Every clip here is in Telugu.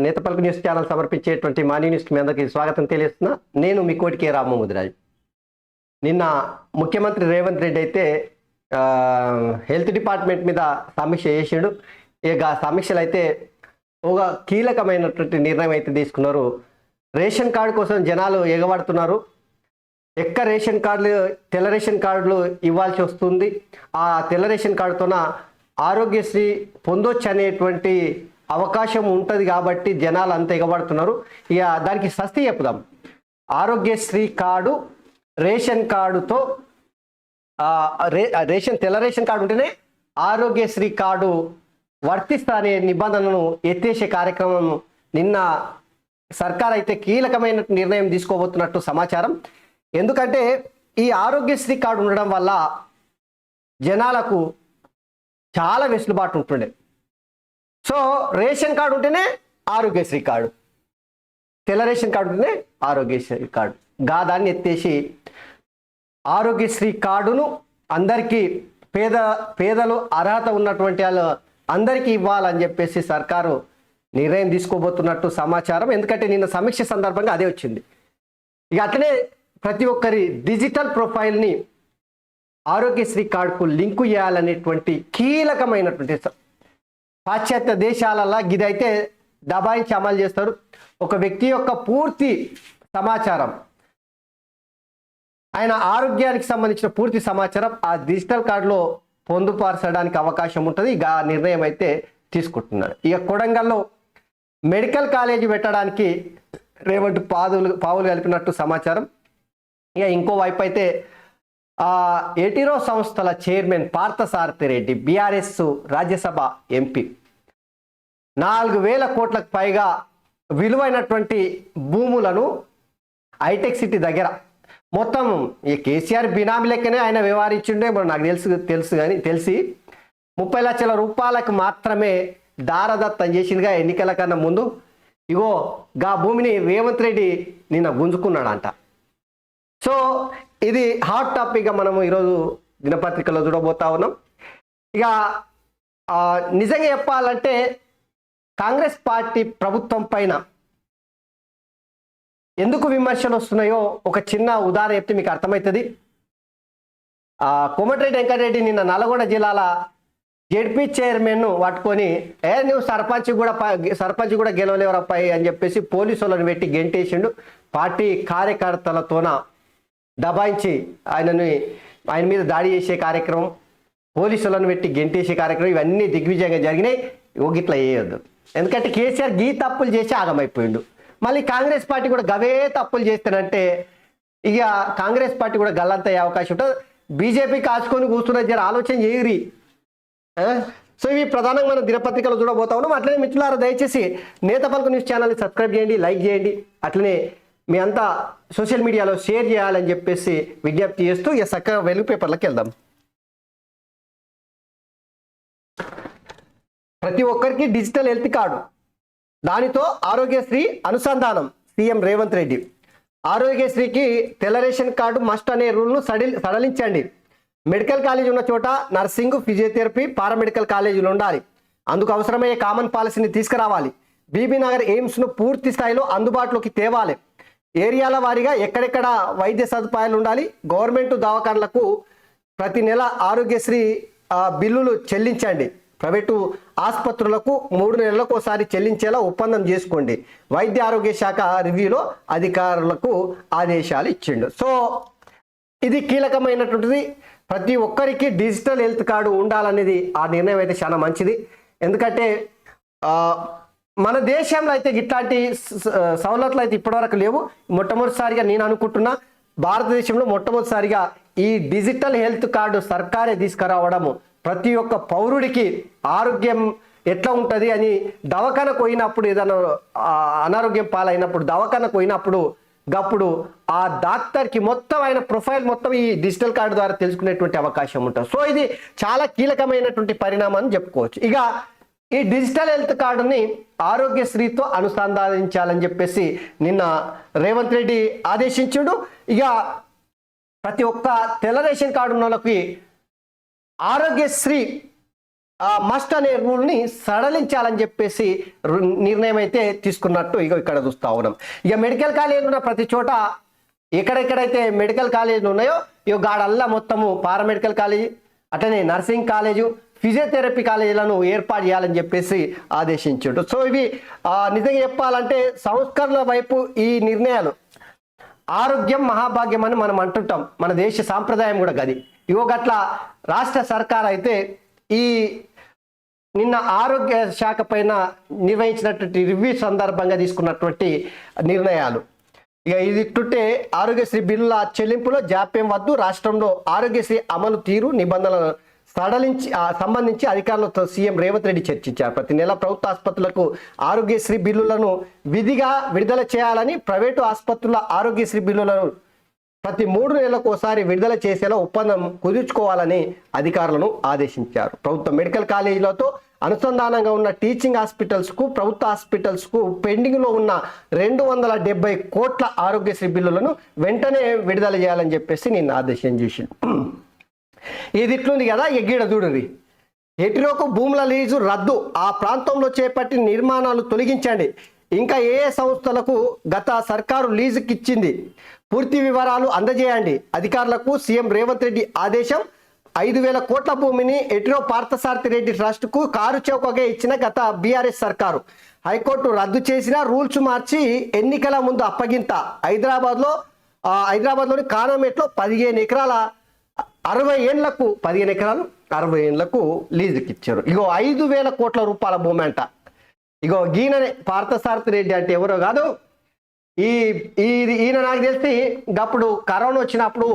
నేతపల్లి న్యూస్ ఛానల్ సమర్పించేటువంటి మార్నింగ్ న్యూస్ మీ అందరికీ స్వాగతం తెలియజేస్తున్నా. నేను మీ కోటికే రామముదిరాజు. నిన్న ముఖ్యమంత్రి రేవంత్ రెడ్డి అయితే హెల్త్ డిపార్ట్మెంట్ మీద సమీక్ష చేసాడు. ఇక సమీక్షలు అయితే ఒక కీలకమైనటువంటి నిర్ణయం అయితే తీసుకున్నారు. రేషన్ కార్డు కోసం జనాలు ఎగబడుతున్నారు. రేషన్ కార్డులు తెల్ల రేషన్ కార్డులు ఇవ్వాల్సి వస్తుంది. ఆ తెల్ల రేషన్ కార్డుతోన ఆరోగ్యశ్రీ పొందొచ్చు అనేటువంటి అవకాశం ఉంటుంది కాబట్టి జనాలు అంత ఎగబడుతున్నారు. ఇక దానికి సస్తి చెప్పుదాం. ఆరోగ్యశ్రీ కార్డు రేషన్ కార్డుతో తెల్ల రేషన్ కార్డు ఉంటేనే ఆరోగ్యశ్రీ కార్డు వర్తిస్తా అనే నిబంధనను ఎత్తేసే కార్యక్రమం నిన్న సర్కార్ అయితే కీలకమైన నిర్ణయం తీసుకోబోతున్నట్టు సమాచారం. ఎందుకంటే ఈ ఆరోగ్యశ్రీ కార్డు ఉండడం వల్ల జనాలకు చాలా వెసులుబాటు ఉంటుండే. సో రేషన్ కార్డు ఉంటేనే ఆరోగ్యశ్రీ కార్డు, తెల్ల రేషన్ కార్డు ఉంటేనే ఆరోగ్యశ్రీ కార్డు దాన్ని ఎత్తేసి ఆరోగ్యశ్రీ కార్డును అందరికీ పేదలు అర్హత ఉన్నటువంటి వాళ్ళు అందరికీ ఇవ్వాలని చెప్పేసి సర్కారు నిర్ణయం తీసుకోబోతున్నట్టు సమాచారం. ఎందుకంటే నిన్న సమీక్ష సందర్భంగా అదే వచ్చింది. ఇక అట్లనే ప్రతి ఒక్కరి డిజిటల్ ప్రొఫైల్ని ఆరోగ్యశ్రీ కార్డుకు లింకు చేయాలనేటువంటి కీలకమైనటువంటి పాశ్చాత్య దేశాలలో ఇదైతే దబాయించి అమలు చేస్తారు. ఒక వ్యక్తి యొక్క పూర్తి సమాచారం, ఆయన ఆరోగ్యానికి సంబంధించిన పూర్తి సమాచారం ఆ డిజిటల్ కార్డులో పొందుపరచడానికి అవకాశం ఉంటుంది. ఆ నిర్ణయం అయితే తీసుకుంటున్నారు. ఇక కొడంగల్లో మెడికల్ కాలేజీ పెట్టడానికి రేవంత్ పావులు కలిపినట్టు సమాచారం. ఇక ఇంకోవైపు అయితే ఎటిరో సంస్థల చైర్మన్ పార్థసారథి రెడ్డి బీఆర్ఎస్ రాజ్యసభ ఎంపీ 4,000 కోట్లకు పైగా విలువైనటువంటి భూములను హైటెక్ సిటీ దగ్గర మొత్తం ఈ కేసీఆర్ బినామీ లెక్కనే ఆయన వ్యవహరించిండే నాకు తెలిసి 30 లక్షల రూపాయలకు మాత్రమే దారదత్తం చేసిందిగా ఎన్నికల కన్నా ముందు. ఇగో భూమిని రేవంత్ రెడ్డి నిన్న గుంజుకున్నాడంట. సో ఇది హాట్ టాపిక్గా మనము ఈరోజు దినపత్రికలో చూడబోతా ఉన్నాం. ఇక నిజంగా చెప్పాలంటే కాంగ్రెస్ పార్టీ ప్రభుత్వం పైన ఎందుకు విమర్శలు వస్తున్నాయో ఒక చిన్న ఉదాహరణ చెప్తే మీకు అర్థమవుతుంది. కోమటిరెడ్డి వెంకటరెడ్డి నిన్న నల్గొండ జిల్లాల జెడ్పీ చైర్మన్ను పట్టుకొని నువ్వు సర్పంచ్ కూడా గెలవలేవరపై అని చెప్పేసి పోలీసు వాళ్ళని పెట్టి గెంటేసిండు. పార్టీ కార్యకర్తలతోన దబాయించి ఆయన మీద దాడి చేసే కార్యక్రమం, పోలీసులను పెట్టి గెంటేసే కార్యక్రమం ఇవన్నీ దిగ్విజయంగా జరిగినాయి. గిట్లా చేయొద్దు. ఎందుకంటే కేసీఆర్ తప్పులు చేసి ఆగమైపోయిండు. మళ్ళీ కాంగ్రెస్ పార్టీ కూడా గవే తప్పులు చేస్తానంటే ఇక కాంగ్రెస్ పార్టీ కూడా గల్లంతయ్యే అవకాశం ఉంటుంది. బీజేపీ కాచుకొని కూర్చున్న జర ఆలోచన చేయరి. సో ఇవి ప్రధానంగా మనం దినపత్రికలు చూడబోతా ఉన్నాం. అట్లనే మిత్రులారా దయచేసి నేతపల్లి న్యూస్ ఛానల్ని సబ్స్క్రైబ్ చేయండి, లైక్ చేయండి. అట్లనే మీ అంతా సోషల్ మీడియాలో షేర్ చేయాలని చెప్పేసి విజ్ఞప్తి చేస్తూ ఇక చక్కగా వెలుగు పేపర్లకు వెళ్దాం. ప్రతి ఒక్కరికి డిజిటల్ హెల్త్ కార్డు, దానితో ఆరోగ్యశ్రీ అనుసంధానం. సీఎం రేవంత్ రెడ్డి ఆరోగ్యశ్రీకి తెల్ల రేషన్ కార్డు మస్ట్ అనే రూల్ను సడలించండి. మెడికల్ కాలేజ్ ఉన్న చోట నర్సింగ్, ఫిజియోథెరపీ, పారామెడికల్ కాలేజీలు ఉండాలి. అందుకు అవసరమయ్యే కామన్ పాలసీని తీసుకురావాలి. బీబీనగర్ ఎయిమ్స్ను పూర్తి స్థాయిలో అందుబాటులోకి తేవాలి. ఏరియాల వారీగా ఎక్కడెక్కడ వైద్య సదుపాయాలు ఉండాలి. గవర్నమెంట్ దవాఖానలకు ప్రతి నెల ఆరోగ్యశ్రీ బిల్లులు చెల్లించండి. ప్రైవేటు ఆసుపత్రులకు 3 నెలలకు ఒకసారి చెల్లించేలా ఒప్పందం చేసుకోండి. వైద్య ఆరోగ్య శాఖ రివ్యూలో అధికారులకు ఆదేశాలు ఇచ్చిండు. సో ఇది కీలకమైనటువంటిది. ప్రతి ఒక్కరికి డిజిటల్ హెల్త్ కార్డు ఉండాలనేది ఆ నిర్ణయం అయితే చాలా మంచిది. ఎందుకంటే మన దేశంలో అయితే ఇట్లాంటి సవలతులు అయితే ఇప్పటివరకు లేవు. మొట్టమొదటిసారిగా నేను అనుకుంటున్నా భారతదేశంలో మొట్టమొదటిసారిగా ఈ డిజిటల్ హెల్త్ కార్డు సర్కారే తీసుకురావడము, ప్రతి ఒక్క పౌరుడికి ఆరోగ్యం ఎట్లా ఉంటుంది అని దవాఖానకు పోయినప్పుడు, ఏదైనా అనారోగ్యం పాలైనప్పుడు దవాఖానకు పోయినప్పుడు గప్పుడు ఆ డాక్టర్కి మొత్తం ఆయన ప్రొఫైల్ మొత్తం ఈ డిజిటల్ కార్డు ద్వారా తెలుసుకునేటువంటి అవకాశం ఉంటుంది. సో ఇది చాలా కీలకమైనటువంటి పరిణామం అని చెప్పుకోవచ్చు. ఇక ఈ డిజిటల్ హెల్త్ కార్డుని ఆరోగ్యశ్రీతో అనుసంధానించాలని చెప్పేసి నిన్న రేవంత్ రెడ్డి ఆదేశించుడు. ఇక ప్రతి ఒక్క తెల్ల రేషన్ కార్డు ఉన్న వాళ్ళకి ఆరోగ్యశ్రీ మస్ట్ అనే రూల్ని సడలించాలని చెప్పేసి నిర్ణయం అయితే తీసుకున్నట్టు ఇక్కడ చూస్తా ఉన్నాం. ఇక మెడికల్ కాలేజీలు ఉన్న ప్రతి చోట ఎక్కడెక్కడైతే మెడికల్ కాలేజీలు ఉన్నాయో గాడల్లా మొత్తము పారామెడికల్ కాలేజీ, అట్లనే నర్సింగ్ కాలేజు, ఫిజియోథెరపీ కాలేజీలను ఏర్పాటు చేయాలని చెప్పేసి ఆదేశించాడు. సో ఇవి నిజంగా చెప్పాలంటే సంస్కరణల వైపు ఈ నిర్ణయాలు, ఆరోగ్యం మహాభాగ్యం అని మనం అంటుంటాం, మన దేశ సాంప్రదాయం కూడా గది. గట్ల రాష్ట్ర సర్కార్ అయితే ఈ నిన్న ఆరోగ్య శాఖ పైన నిర్వహించినటువంటి రివ్యూ సందర్భంగా తీసుకున్నటువంటి నిర్ణయాలు. ఇది ఇట్టుంటే ఆరోగ్యశ్రీ బిల్లుల చెల్లింపులో జాప్యం వద్దు, రాష్ట్రంలో ఆరోగ్యశ్రీ అమలు తీరు నిబంధనలను సంబంధించి అధికారులతో సీఎం రేవంత్ రెడ్డి చర్చించారు. ప్రతి నెల ప్రభుత్వ ఆసుపత్రులకు ఆరోగ్యశ్రీ బిల్లులను విధిగా విడుదల చేయాలని, ప్రైవేటు ఆసుపత్రుల ఆరోగ్యశ్రీ బిల్లులను ప్రతి 3 నెలలకు ఒకసారి విడుదల చేసేలా ఒప్పందం కుదుర్చుకోవాలని అధికారులను ఆదేశించారు. ప్రభుత్వ మెడికల్ కాలేజీలతో అనుసంధానంగా ఉన్న టీచింగ్ హాస్పిటల్స్కు, ప్రభుత్వ హాస్పిటల్స్కు పెండింగ్లో ఉన్న 270 కోట్ల ఆరోగ్యశ్రీ బిల్లులను వెంటనే విడుదల చేయాలని చెప్పేసి నేను ఆదేశం చేశాను. ఇది ఇట్లుంది కదా, ఎగ్గీడ చూడండి. ఎటిరోకు భూముల లీజు రద్దు, ఆ ప్రాంతంలో చేపట్టిన నిర్మాణాలు తొలగించండి. ఇంకా ఏ సంస్థలకు గత సర్కారు లీజుకి ఇచ్చింది పూర్తి వివరాలు అందజేయండి. అధికారులకు సీఎం రేవంత్ రెడ్డి ఆదేశం. 5,000 కోట్ల భూమిని ఎటిరో పార్థసారథి రెడ్డి ట్రస్టుకు కారు చౌకగా ఇచ్చిన గత బీఆర్ఎస్ సర్కారు హైకోర్టు రద్దు చేసిన రూల్స్ మార్చి ఎన్నికల ముందు అప్పగింత. హైదరాబాద్లోని కానామేట్లో 15 ఎకరాల 60 ఏళ్లకు 15 ఎకరాలు 60 ఏళ్లకు లీజుకి ఇచ్చారు. 5,000 కోట్ల రూపాయల భూమి అంట. ఈయననే పార్థసారథి రెడ్డి అంటే ఎవరో కాదు, ఈయన నాకు తెలిసి అప్పుడు కరోనా వచ్చినప్పుడు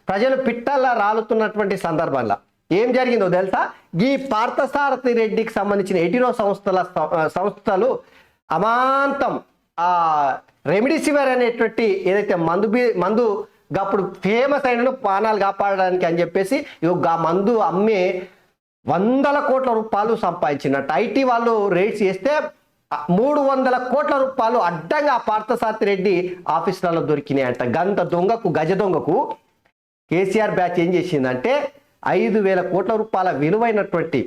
ప్రజలు పిట్టల్లా రాలుతున్నటువంటి సందర్భంలో ఏం జరిగిందో తెలుసా? ఈ పార్థసారథి రెడ్డికి సంబంధించిన ఎటిరో సంస్థలు అమాంతం రెమిడిసివిర్ అనేటువంటి ఏదైతే మందు అప్పుడు ఫేమస్ అయిన పానాలు కాపాడడానికి అని చెప్పేసి మందు అమ్మే 100 కోట్ల రూపాయలు సంపాదించినట్టు ఐటీ వాళ్ళు రేట్స్ చేస్తే 300 కోట్ల రూపాయలు అడ్డంగా పార్థసారథి రెడ్డి ఆఫీసులలో దొరికినాయంట. గంత దొంగకు, గజ దొంగకు కేసీఆర్ బ్యాచ్ ఏం చేసిందంటే 5,000 కోట్ల రూపాయల విలువైనటువంటి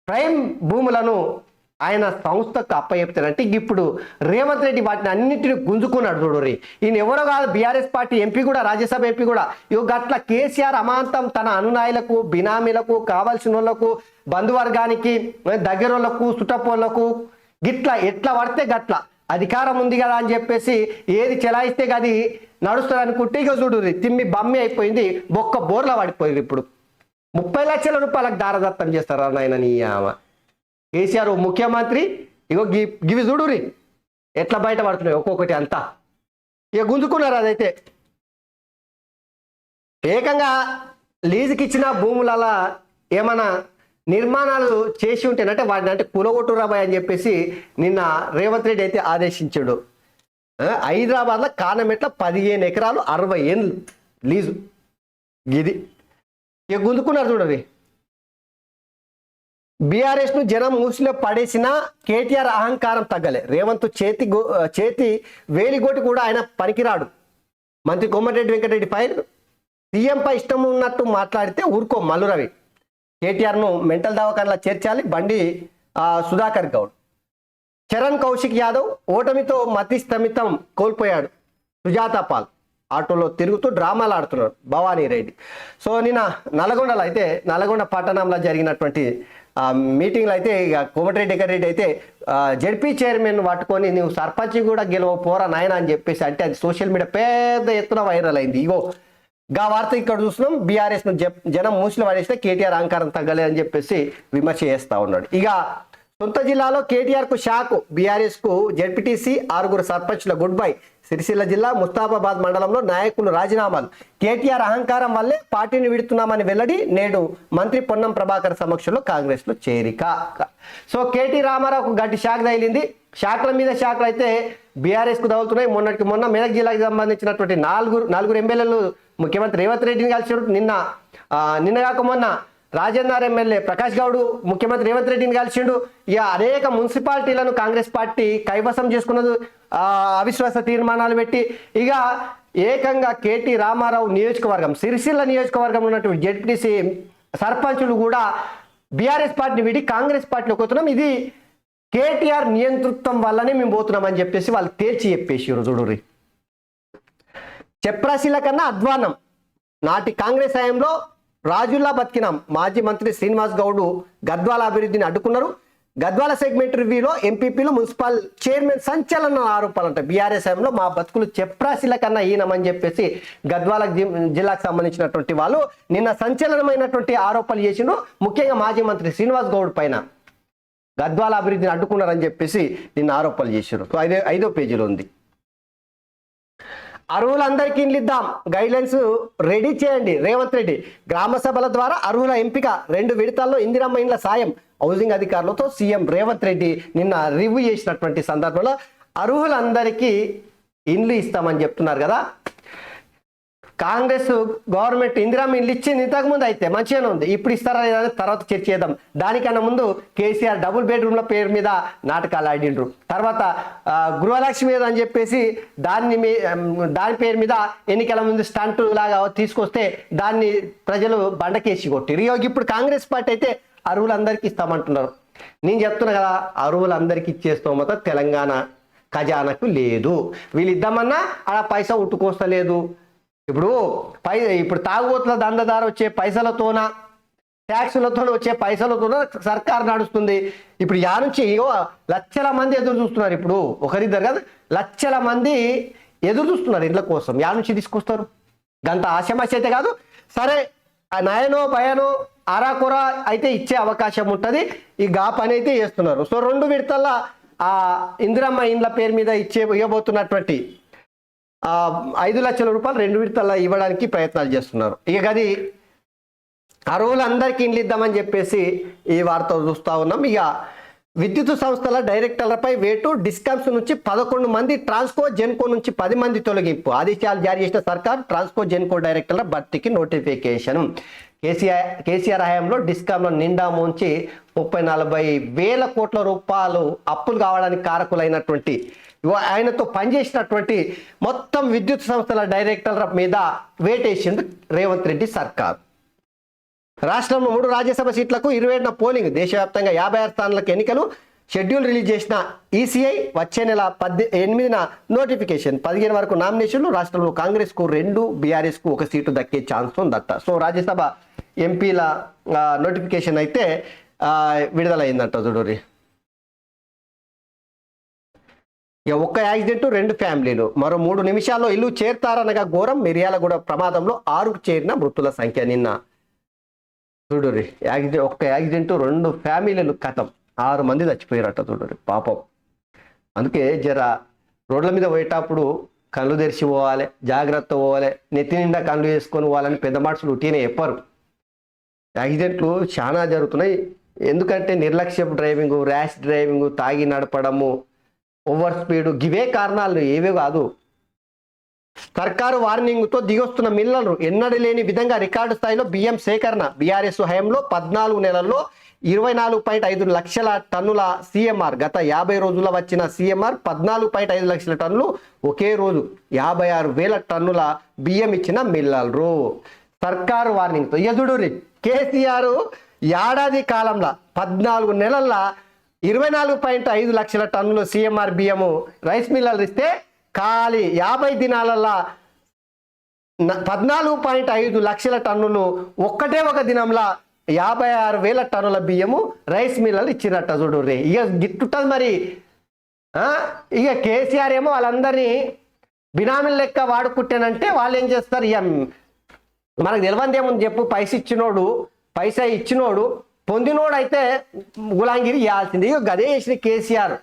ప్రైమ్ భూములను ఆయన సంస్థకు అప్పచెప్తారంటే ఇప్పుడు రేవంత్ రెడ్డి వాటిని అన్నింటినీ గుంజుకున్నాడు. చూడరి, ఈయన ఎవరో కాదు, బీఆర్ఎస్ పార్టీ ఎంపీ కూడా, రాజ్యసభ ఎంపీ కూడా. గట్ల కేసీఆర్ అమాంతం తన అనునాయులకు, బినామీలకు, కావాల్సిన వాళ్ళకు, బంధువర్గానికి, దగ్గరోళ్లకు, చుట్టపోళ్లకు గిట్లా ఎట్లా పడితే గట్ల అధికారం ఉంది కదా అని చెప్పేసి ఏది చెలాయిస్తే అది నడుస్తుంది అనుకుంటే చూడుర్రి తిమ్మి బమ్మి అయిపోయింది, బొక్క బోర్లా పడిపోయింది. ఇప్పుడు 30 లక్షల రూపాయలకు దారదత్తం చేస్తారా నాయన నీ కేసీఆర్ ముఖ్యమంత్రి. గివి చూడురి ఎట్లా బయట పడుతున్నాయి ఒక్కొక్కటి అంతా. గుంజుకున్నారు. అదైతే ఏకంగా లీజుకి ఇచ్చిన భూములలో ఏమైనా నిర్మాణాలు చేసి ఉంటేనంటే వాటిని అంటే కూలగొట్టురాబాయ్ అని చెప్పేసి నిన్న రేవంత్ రెడ్డి అయితే ఆదేశించాడు. హైదరాబాద్లో కానమెట్ల 15 ఎకరాలు 60 ఏళ్ళు లీజు. ఇది గుంజుకున్నారు చూడండి. బీఆర్ఎస్ ను జనం మూసిలో పడేసిన కేటీఆర్ అహంకారం తగ్గలే. రేవంత్ చేతి వేలిగోటి కూడా ఆయన పనికిరాడు. మంత్రి కోమటిరెడ్డి వెంకటరెడ్డి పై సీఎంపై ఇష్టం ఉన్నట్టు మాట్లాడితే ఊరుకో మల్లు రవి. కేటీఆర్ను మెంటల్ దవాఖానలో చేర్చాలి. బండి సుధాకర్ గౌడ్. చరణ్ కౌశిక్ యాదవ్ ఓటమితో మతి స్థమితం కోల్పోయాడు. సుజాతా పాల్ ఆటోలో తిరుగుతూ డ్రామాలు ఆడుతున్నాడు. భవానీ రెడ్డి. సో నిన్న నల్గొండలో అయితే నల్గొండ పట్టణంలో జరిగినటువంటి మీటింగ్లో అయితే కోమటిరెడ్డి రెడ్డి అయితే జడ్పీ చైర్మన్ పట్టుకొని నువ్వు సర్పంచ్ కూడా గెలవ పోరా నాయన అని చెప్పేసి అంటే అది సోషల్ మీడియా పెద్ద ఎత్తున వైరల్ అయింది. గా వార్త ఇక్కడ చూస్తున్నాం. బీఆర్ఎస్ ను జనం మూసిలో పడేస్తే కేటీఆర్ అహంకారం తగ్గలేదని చెప్పేసి విమర్శ చేస్తా ఉన్నాడు. సొంత జిల్లాలో కేటీఆర్ కు షాక్. బీఆర్ఎస్ కు జెడ్పీటీసీ 6 సర్పంచ్ల గుడ్ బై. సిరిసిల్ల జిల్లా ముస్తాబాబాద్ మండలంలో నాయకులు రాజీనామాలు. కేటీఆర్ అహంకారం వల్లే పార్టీని విడుతున్నామని వెల్లడి. నేడు మంత్రి పొన్నం ప్రభాకర్ సమక్షంలో కాంగ్రెస్ లో చేరిక. సో కేటీ రామారావుకు గట్టి షాక్ తగిలింది. షాక్ల మీద షాక్లు అయితే బీఆర్ఎస్ కు తగులుతున్నాయి. మొన్నటికి మొన్న మెదక్ జిల్లాకి సంబంధించినటువంటి నలుగురు ఎమ్మెల్యేలు ముఖ్యమంత్రి రేవంత్ రెడ్డిని కలిసి నిన్న కాక మొన్న రాజేందర్ ఎమ్మెల్యే ప్రకాష్ గౌడ్ ముఖ్యమంత్రి రేవంత్ రెడ్డిని కలిసిండు. అనేక మున్సిపాలిటీలను కాంగ్రెస్ పార్టీ కైవసం చేసుకున్నది అవిశ్వాస తీర్మానాలు పెట్టి. ఏకంగా కేటీ రామారావు నియోజకవర్గం సిరిసిల్ల నియోజకవర్గంలో ఉన్నటువంటి జెడ్పీటీసీ సర్పంచులు కూడా బీఆర్ఎస్ పార్టీని విడి కాంగ్రెస్ పార్టీలోకి పోతున్నాం, ఇది కేటీఆర్ నియంతృత్వం వల్లనే మేము పోతున్నాం అని చెప్పేసి వాళ్ళు తేల్చి చెప్పేసి చూడుర్రి. చెప్రాశీల కన్నా అధ్వానం. నాటి కాంగ్రెస్ హయాంలో రాజుల్లా బతికినాం. మాజీ మంత్రి శ్రీనివాస్ గౌడ్ గద్వాల అభివృద్ధిని అడ్డుకున్నారు. గద్వాల సెగ్మెంట్ రివ్యూలో ఎంపీపీలు మున్సిపల్ చైర్మన్ సంచలన ఆరోపణలు అంటాయి. బీఆర్ఎస్ హయాంలో మా బతుకులు చెప్రాశీల కన్నా ఈనమని చెప్పేసి గద్వాల జిల్లాకు సంబంధించినటువంటి వాళ్ళు నిన్న సంచలనమైనటువంటి ఆరోపణలు చేసిండ్రు. ముఖ్యంగా మాజీ మంత్రి శ్రీనివాస్ గౌడ్ పైన గద్వాల అభివృద్ధిని అడ్డుకున్నారని చెప్పేసి నిన్న ఆరోపణలు చేశారు. సో ఐదో పేజీలో ఉంది. అర్హులందరికీ ఇండ్లు ఇద్దాం, గైడ్లైన్స్ రెడీ చేయండి రేవంత్ రెడ్డి. గ్రామ సభల ద్వారా అర్హుల ఎంపిక, 2 విడతల్లో ఇందిరమ్మ ఇండ్ల సాయం. హౌసింగ్ అధికారులతో సీఎం రేవంత్ రెడ్డి నిన్న రివ్యూ చేసినటువంటి సందర్భంలో అర్హులందరికీ ఇండ్లు ఇస్తామని చెప్తున్నారు కదా. కాంగ్రెస్ గవర్నమెంట్ ఇందిరమ్మ ఇండ్లు ఇచ్చింది ఇంతకుముందు, అయితే మంచిగానే ఉంది. ఇప్పుడు ఇస్తారా లేదా తర్వాత చర్చ చేద్దాం. దానికన్నా ముందు కేసీఆర్ డబుల్ బెడ్రూమ్ల పేరు మీద నాటకాలు ఆడిండ్రు. తర్వాత గృహలక్ష్మి అని చెప్పేసి దాని పేరు మీద ఎన్నికల ముందు స్టంట్ లాగా తీసుకొస్తే దాన్ని ప్రజలు బండకేసి కొట్టిరు. ఇప్పుడు కాంగ్రెస్ పార్టీ అయితే అర్హులందరికీ ఇస్తామంటున్నారు. నేను చెప్తున్నా కదా, అర్హులందరికీ ఇచ్చేస్తామత తెలంగాణ ఖజానాకు లేదు. వీళ్ళు ఇద్దామన్నా అలా పైసా ఉట్టుకొస్తలేదు. ఇప్పుడు తాగుబోతుల దందదారు వచ్చే పైసలతోన, ట్యాక్సులతో వచ్చే పైసలతోన సర్కారు నడుస్తుంది. ఇప్పుడు యా నుంచి లక్షల మంది ఎదురు చూస్తున్నారు. ఇప్పుడు ఒకరిద్దరు కాదు, లక్షల మంది ఎదురు చూస్తున్నారు ఇండ్ల కోసం. యా నుంచి తీసుకొస్తారు? గంత ఆశమాశ అయితే కాదు. సరే, నయనో భయనో అరాకొర అయితే ఇచ్చే అవకాశం ఉంటుంది. ఈ గా పని అయితే చేస్తున్నారు. సో 2 విడతల్లో ఆ ఇందిరమ్మ ఇండ్ల పేరు మీద ఇవ్వబోతున్నటువంటి 5 లక్షల రూపాయలు 2 విడతల్లో ఇవ్వడానికి ప్రయత్నాలు చేస్తున్నారు. ఇక అది అర్హులందరికీ ఇండ్లు ఇద్దామని చెప్పేసి ఈ వార్త చూస్తూ ఉన్నాం. ఇక విద్యుత్ సంస్థల డైరెక్టర్లపై వేటు, డిస్కామ్స్ నుంచి 11 మంది, ట్రాన్స్కో జెన్కో నుంచి 10 మంది తొలగింపు. ఆదేశాలు జారీ చేసిన సర్కార్ ట్రాన్స్కో జెన్కో డైరెక్టర్ల భర్తీకి నోటిఫికేషన్. కేసీఆర్ హయాంలో డిస్కామ్ల నిండా ముంచి 30-40 వేల కోట్ల రూపాయలు అప్పులు కావడానికి కారకులైనటువంటి ఆయనతో పనిచేసినటువంటి మొత్తం విద్యుత్ సంస్థల డైరెక్టర్ల మీద వేటేసింది రేవంత్ రెడ్డి సర్కార్. రాష్ట్రంలో 3 రాజ్యసభ సీట్లకు 27న పోలింగ్. దేశవ్యాప్తంగా 56 స్థానాలకు ఎన్నికలు. షెడ్యూల్ రిలీజ్ చేసిన ఈసీఐ వచ్చే నెల 8న నోటిఫికేషన్. 15 వరకు నామినేషన్లు. రాష్ట్రంలో కాంగ్రెస్కు 2, బీఆర్ఎస్కు 1 సీటు దక్కే ఛాన్స్ ఉందట. సో రాజ్యసభ ఎంపీల నోటిఫికేషన్ అయితే విడుదలైందంట చూడరి. ఇక 1 యాక్సిడెంట్ 2 ఫ్యామిలీలు. మరో 3 నిమిషాల్లో ఇల్లు చేరుతారనగా ఘోరం. మిర్యాలగూడ ప్రమాదంలో 6కు చేరిన మృతుల సంఖ్య. నిన్న చూడురి, 1 యాక్సిడెంట్ 2 ఫ్యామిలీలు కథం, 6 మంది చచ్చిపోయారట చూడురి పాపం. అందుకే జర రోడ్ల మీద పోయేటప్పుడు కళ్ళు తెరిచి పోవాలి, జాగ్రత్త పోవాలి, నెత్తి నిండా కళ్ళు వేసుకొని పోవాలని పెద్ద మనుషులు ఉట్టినే చెప్పరు. యాక్సిడెంట్లు చాలా జరుగుతున్నాయి. ఎందుకంటే నిర్లక్ష్యపు డ్రైవింగు, ర్యాష్ డ్రైవింగు, తాగి నడపడము, ఓవర్ స్పీడ్, ఇవే కారణాలు, ఏవే కాదు. సర్కారు వార్నింగ్తో దిగొస్తున్న మిల్లర్లు. ఎన్నడూ లేని విధంగా రికార్డు స్థాయిలో బియ్యం సేకరణ. బీఆర్ఎస్ హయాంలో 14 నెలల్లో 24.5 లక్షల టన్నుల సీఎంఆర్. గత 50 రోజుల్లో వచ్చిన సీఎంఆర్ 14.5 లక్షల టన్నులు. ఒకే రోజు 56,000 టన్నుల బియ్యం ఇచ్చిన మిల్లర్లు. సర్కారు వార్నింగ్తో ఎదుడురి. కేసీఆర్ ఏడాది కాలంలో 14 నెలల్లో 24.5 లక్షల టన్నులు సీఎంఆర్ బియ్యము రైస్ మిల్లర్లు ఇస్తే, ఖాళీ 50 దినాలల్లో 14.5 లక్షల టన్నులు ఒక్కటే ఒక దినంలో 56,000 టన్నుల బియ్యము రైస్ మిల్లర్లు ఇచ్చినట్ట చూడుర్రి. ఇక గిట్టుంటుంది మరి. ఇక కేసీఆర్ ఏమో వాళ్ళందరినీ బినామీల లెక్క వాడుకుంటానంటే వాళ్ళు ఏం చేస్తారు? ఇక మనకు తెలియంది ఏముంది చెప్పు, పైసా ఇచ్చినోడు పొందినోడు అయితే గులాంగిరి ఇవ్వాల్సింది. ఇక గదే చేసిన కేసీఆర్.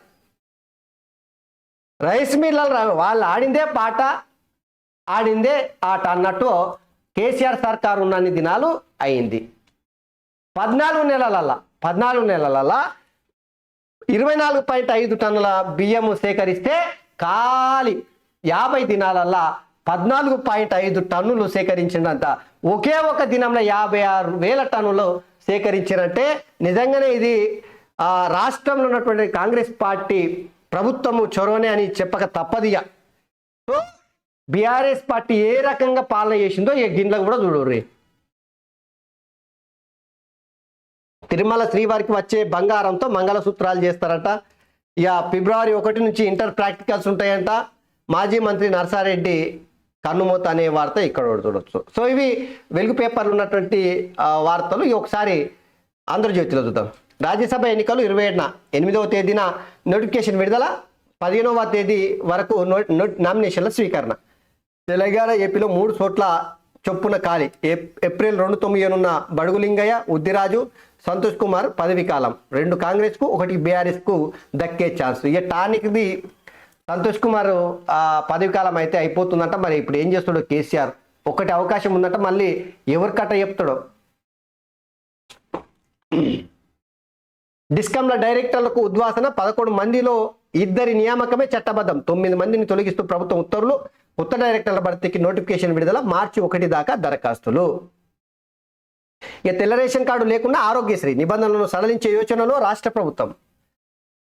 రైస్ మిల్లర్ వాళ్ళు ఆడిందే పాట, ఆడిందే ఆట అన్నట్టు కేసీఆర్ సర్కారు ఉన్నన్ని దినాలు అయింది. 14 నెలలల్లా 24.5 టన్నుల బియ్యము సేకరిస్తే, ఖాళీ 50 దినాలల్లా 14.5 టన్నులు సేకరించినంత. ఒకే ఒక దినంలో 56,000 టన్నులు సేకరించినట్టే. నిజంగానే ఇది రాష్ట్రంలో ఉన్నటువంటి కాంగ్రెస్ పార్టీ ప్రభుత్వము చొరవనే అని చెప్పక తప్పదిగా. సో బీఆర్ఎస్ పార్టీ ఏ రకంగా పాలన చేసిందో ఈ గిన్నెలకు కూడా చూడరు. తిరుమల శ్రీవారికి వచ్చే బంగారంతో మంగళసూత్రాలు చేస్తారట. ఇక ఫిబ్రవరి 1 నుంచి ఇంటర్ ప్రాక్టికల్స్ ఉంటాయంట. మాజీ మంత్రి నర్సారెడ్డి కన్నుమూత అనే వార్త ఇక్కడ చూడొచ్చు. సో ఇవి వెలుగు పేపర్లు ఉన్నటువంటి వార్తలు. ఇవి ఒకసారి ఆంధ్రజ్యోతిలో చూద్దాం. రాజ్యసభ ఎన్నికలు 27న 8వ తేదీన నోటిఫికేషన్ విడుదల, 15వ తేదీ వరకు నామినేషన్ల స్వీకరణ. తెలంగాణ ఏపీలో 3 చోట్ల చొప్పున ఖాళీ. ఏప్రిల్ 2 తొమ్మిదినున్న బడుగులింగయ్య, ఉద్దిరాజు, సంతోష్ కుమార్ పదవి కాలం 2 కాంగ్రెస్కు 1 బీఆర్ఎస్కు దక్కే ఛాన్స్. ఇక టానిక్ది సంతోష్ కుమార్ పదవి కాలం అయితే అయిపోతుందంట. మరి ఇప్పుడు ఏం చేస్తాడో కేసీఆర్, ఒకటి అవకాశం ఉందంట, మళ్ళీ ఎవరు కట్ట చెప్తాడో. డిస్కంల డైరెక్టర్లకు ఉద్వాసన, 11 మందిలో 2 నియామకమే చట్టబద్ధం, 9 మందిని తొలగిస్తూ ప్రభుత్వం ఉత్తర్వులు. కొత్త డైరెక్టర్ల భర్తీకి నోటిఫికేషన్ విడుదల, మార్చి 1 దాకా దరఖాస్తులు. ఇక తెల్ల రేషన్ కార్డు లేకుండా ఆరోగ్యశ్రీ నిబంధనలను సడలించే యోచనలో రాష్ట్ర ప్రభుత్వం.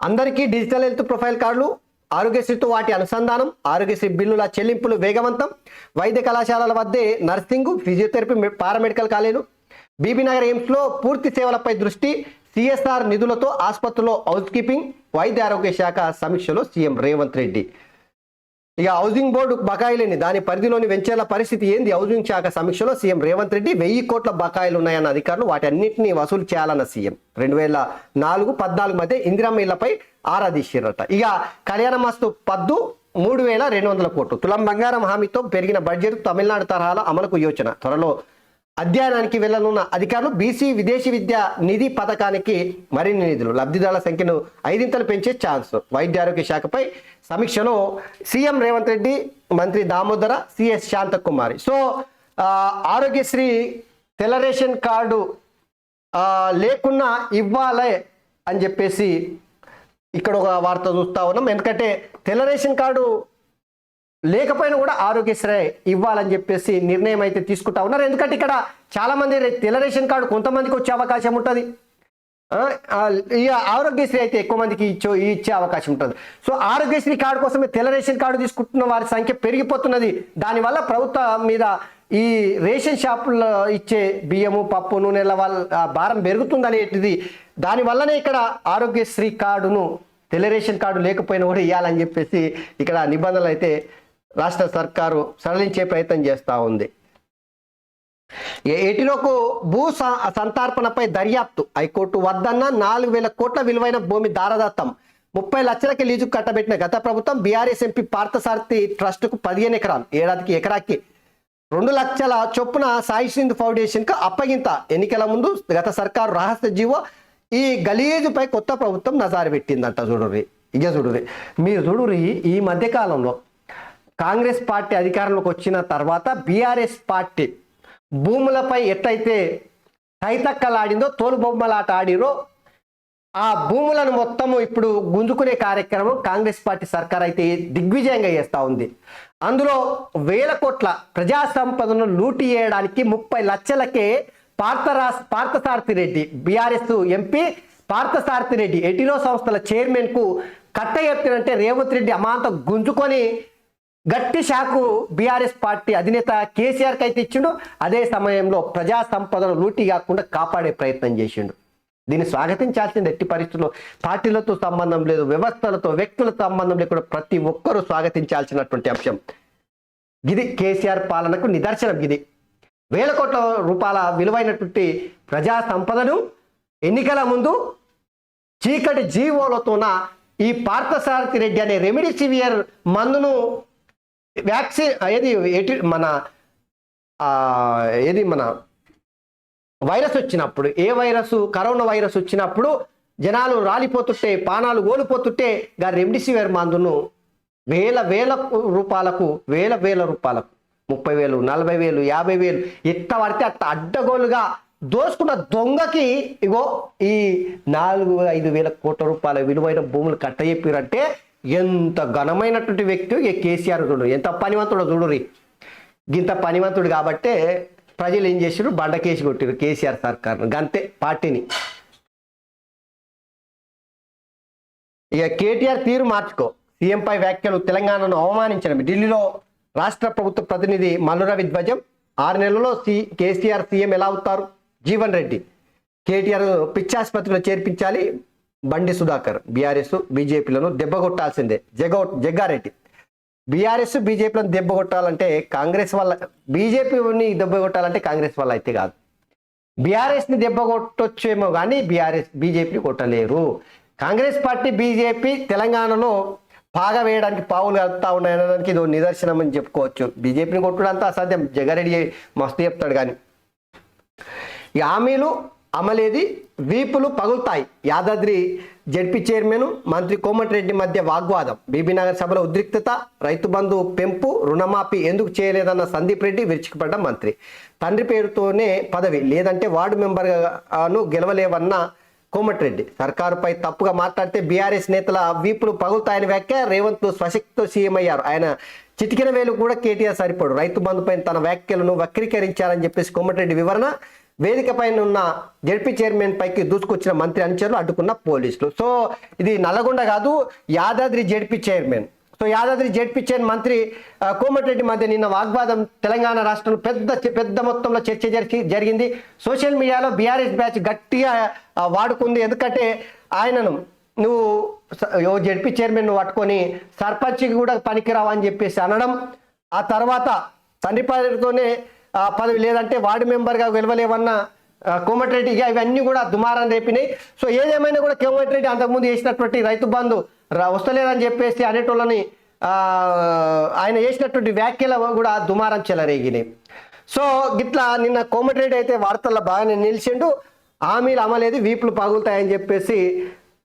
అందరికీ డిజిటల్ హెల్త్ ప్రొఫైల్ కార్డులు, ఆరోగ్యశ్రీతో వాటి అనుసంధానం, ఆరోగ్యశ్రీ బిల్లుల చెల్లింపులు వేగవంతం. వైద్య కళాశాలల వద్దే నర్సింగ్, ఫిజియోథెరపీ, పారామెడికల్ కాలేజీలు. బీబీనగర్ ఎయిమ్స్లో పూర్తి సేవలపై దృష్టి, సిఎస్ఆర్ నిధులతో ఆసుపత్రిలో హౌస్ కీపింగ్. వైద్య ఆరోగ్య శాఖ సమీక్షలో సీఎం రేవంత్ రెడ్డి. ఇక హౌసింగ్ బోర్డు బకాయిలేని దాని పరిధిలోని వెంచర్ల పరిస్థితి ఏంది? హౌసింగ్ శాఖ సమీక్షలో సీఎం రేవంత్ రెడ్డి. 1000 కోట్ల బకాయిలు ఉన్నాయన్న అధికారులు, వాటి అన్నింటినీ వసూలు చేయాలన్న సీఎం. 2004-14 మధ్య ఇందిరమ్మ ఇళ్లపై ఆరా తీసిరట. ఇక కళ్యాణ మస్తు పద్దు 3200 కోట్లు. తులం బంగారం హామీతో పెరిగిన బడ్జెట్, తమిళనాడు తరహాలో అమలుకు యోచన. త్వరలో అధ్యయనానికి వెళ్లనున్న అధికారులు. బీసీ విదేశీ విద్యా నిధి పథకానికి మరిన్ని నిధులు, లబ్ధిదారుల సంఖ్యను 5 పెంచే ఛాన్స్. వైద్య ఆరోగ్య శాఖపై సమీక్షలో సీఎం రేవంత్ రెడ్డి, మంత్రి దామోదర, సిఎస్ శాంతకుమారి. సో ఆరోగ్యశ్రీ తెల్ల రేషన్ కార్డు లేకున్నా ఇవ్వాలే అని చెప్పేసి ఇక్కడ ఒక వార్త చూస్తా ఉన్నాం. ఎందుకంటే తెల్ల రేషన్ కార్డు లేకపోయినా కూడా ఆరోగ్యశ్రీ ఇవ్వాలని చెప్పేసి నిర్ణయం అయితే తీసుకుంటా ఉన్నారు. ఎందుకంటే ఇక్కడ చాలా మంది తెల్ల రేషన్ కార్డు కొంతమందికి వచ్చే అవకాశం ఉంటుంది, ఇక ఆరోగ్యశ్రీ అయితే ఎక్కువ మందికి ఇచ్చే అవకాశం ఉంటుంది. సో ఆరోగ్యశ్రీ కార్డు కోసమే తెల్ల రేషన్ కార్డు తీసుకుంటున్న వారి సంఖ్య పెరిగిపోతున్నది. దానివల్ల ప్రభుత్వం మీద ఈ రేషన్ షాపుల్లో ఇచ్చే బియ్యము, పప్పు, నూనెల వల్ల భారం పెరుగుతుంది అనేటిది. దానివల్లనే ఇక్కడ ఆరోగ్యశ్రీ కార్డును తెల్ల రేషన్ కార్డు లేకపోయినా కూడా ఇవ్వాలని చెప్పేసి ఇక్కడ నిబంధనలు అయితే రాష్ట్ర సర్కారు సడలించే ప్రయత్నం చేస్తూ ఉంది. ఏటిలోకు భూ సంతార్పణపై దర్యాప్తు, హైకోర్టు వద్దన్న 4000 కోట్ల విలువైన భూమి దారదత్తం. 30 లక్షలకి లీజుకు కట్టబెట్టిన గత ప్రభుత్వం. బీఆర్ఎస్ ఎంపీ పార్థసారథి ట్రస్టుకు 15 ఎకరాలు, ఏడాదికి ఎకరాకి 2 లక్షల చొప్పున సాయి సింధు ఫౌండేషన్కు అప్పగింత. ఎన్నికల ముందు గత సర్కారు రహస్య జీవో. ఈ గలీజుపై కొత్త ప్రభుత్వం నజారు పెట్టిందంట. చూడుర్రి, ఇక చూడుర్రి, మీరు చూడుర్రి. ఈ మధ్యకాలంలో కాంగ్రెస్ పార్టీ అధికారంలోకి వచ్చిన తర్వాత బీఆర్ఎస్ పార్టీ భూములపై ఎట్లయితే తైతక్కలాడిందో, తోలుబొమ్మలాట ఆడిరో, ఆ భూములను మొత్తము ఇప్పుడు గుంజుకునే కార్యక్రమం కాంగ్రెస్ పార్టీ సర్కార్ అయితే దిగ్విజయంగా చేస్తూ ఉంది. అందులో 1000 కోట్ల ప్రజా సంపదను లూటీ చేయడానికి 30 లక్షలకే పార్థసారథి రెడ్డి, బీఆర్ఎస్ ఎంపీ పార్థసారథి రెడ్డి ఎటినో సంస్థల చైర్మన్కు కట్ట ఎత్తినంటే రేవంత్ రెడ్డి అమాంత గుంజుకొని గట్టి షాకు బీఆర్ఎస్ పార్టీ అధినేత కేసీఆర్కి అయితే ఇచ్చిండు. అదే సమయంలో ప్రజా సంపదను లూటీ కాకుండా కాపాడే ప్రయత్నం చేసిండు. దీన్ని స్వాగతించాల్సింది. ఎట్టి పరిస్థితుల్లో పార్టీలతో సంబంధం లేదు, వ్యవస్థలతో, వ్యక్తులతో సంబంధం లేకుండా ప్రతి ఒక్కరూ స్వాగతించాల్సినటువంటి అంశం. ఇది కేసీఆర్ పాలనకు నిదర్శనం. ఇది 1000 కోట్ల రూపాయల విలువైనటువంటి ప్రజా సంపదను ఎన్నికల ముందు చీకటి జీవోలతోన ఈ పార్థసారథి రెడ్డి అనే రెమిడిసివియర్ మందును వ్యాక్సిన్ మన వైరస్ వచ్చినప్పుడు, ఏ వైరస్, కరోనా వైరస్ వచ్చినప్పుడు జనాలు రాలిపోతుంటే, పానాలు ఓలిపోతుంటే రెమిడిసివియర్ మందును వేల రూపాయలకు 30,000, 40,000, 50,000 ఎట్ట పడితే అట్ట అడ్డగోలుగా దోసుకున్న దొంగకి ఇగో ఈ 4-5 కోట్ల రూపాయల విలువైన భూములు కట్టజెప్పారంటే ఎంత ఘనమైనటువంటి వ్యక్తి ఈ కేసీఆర్. చూడు ఎంత పనివంతుడో చూడురి. గింత పనివంతుడు కాబట్టే ప్రజలు ఏం చేసారు, బండకేసి కొట్టారు కేసీఆర్ సర్కార్ను, గంతే పార్టీని. ఇక కేటీఆర్ తీరు మార్చుకో, సీఎంపై వ్యాఖ్యలు తెలంగాణను అవమానించడం. ఢిల్లీలో రాష్ట్ర ప్రభుత్వ ప్రతినిధి మల్లు రవి ధ్వజం. 6 నెలల్లో కేసీఆర్ సీఎం ఎలా అవుతారు? జీవన్ రెడ్డి కేటీఆర్ పిచ్చాసుపత్రిలో చేర్పించాలి. బండి సుధాకర్ బీఆర్ఎస్ బీజేపీలను దెబ్బగొట్టాల్సిందే. జగ్గారెడ్డి బీఆర్ఎస్ బీజేపీలను దెబ్బగొట్టాలంటే కాంగ్రెస్ వల్ల, బీజేపీని దెబ్బగొట్టాలంటే కాంగ్రెస్ వల్ల అయితే కాదు. బీఆర్ఎస్ని దెబ్బగొట్టొచ్చేమో కానీ బీజేపీని కొట్టలేరు. కాంగ్రెస్ పార్టీ బీజేపీ తెలంగాణలో పాగా వేయడానికి పావులు కలుపుతా ఉన్నాయనడానికి ఇది నిదర్శనం అని చెప్పుకోవచ్చు. బీజేపీని కొట్టడంతా అసాధ్యం. జగ్గారెడ్డి మస్తు చెప్తాడు కానీ ఈ హామీలు అమలేది వీపులు పగులుతాయి. యాదాద్రి జడ్పీ చైర్మన్ మంత్రి కోమటిరెడ్డి మధ్య వాగ్వాదం. బీబీనగర్ సభలో ఉద్రిక్తత. రైతు బంధు పెంపు రుణమాఫీ ఎందుకు చేయలేదన్న సందీప్ రెడ్డి విరుచుకుపడ్డ మంత్రి. తండ్రి పేరుతోనే పదవి లేదంటే వార్డు మెంబర్గాను గెలవలేవన్న కోమటిరెడ్డి. సర్కారుపై తప్పుగా మాట్లాడితే బీఆర్ఎస్ నేతల వీపులు పగులుతాయని వ్యాఖ్య. రేవంత్ స్వశక్తితో సీఎం అయ్యారు. ఆయన చిటికెన వేలు కూడా కేటీఆర్ సరిపోడు. రైతు బంధుపై తన వ్యాఖ్యలను వక్రీకరించారని చెప్పేసి కోమటిరెడ్డి వివరణ. వేదిక పైన ఉన్న జడ్పీ చైర్మన్ పైకి దూసుకొచ్చిన మంత్రి అనుచరులు అడ్డుకున్న పోలీసులు. సో ఇది నల్లగొండ కాదు, Yadadri ZP chairman. So Yadadri ZP chairman మంత్రి కోమటిరెడ్డి మధ్య నిన్న వాగ్వాదం తెలంగాణ రాష్ట్రంలో పెద్ద మొత్తంలో చర్చ జరిగింది. సోషల్ మీడియాలో బీఆర్ఎస్ బ్యాచ్ గట్టిగా వాడుకుంది. ఎందుకంటే ఆయనను నువ్వు జడ్పీ చైర్మన్ పట్టుకొని సర్పంచ్కి కూడా పనికిరావు అని చెప్పేసి అనడం, ఆ తర్వాత తండ్రి పేరుతోనే పదవి లేదంటే వార్డు మెంబర్గా గెలవలేవన్న కోమటిరెడ్డి, ఇవన్నీ కూడా దుమారం రేపినాయి. సో ఏదేమైనా కూడా కోమటిరెడ్డి అంతకుముందు చేసినటువంటి రైతు బంధు వస్తలేదని చెప్పేసి అనేటోళ్ళని ఆయన చేసినటువంటి వ్యాఖ్యలు కూడా దుమారం చెలరేగినాయి. సో గిట్లా నిన్న కోమటిరెడ్డి అయితే వార్తల్లో బాగానే నిలిచిండు. హామీలు అమలేది వీపులు పగులుతాయని చెప్పేసి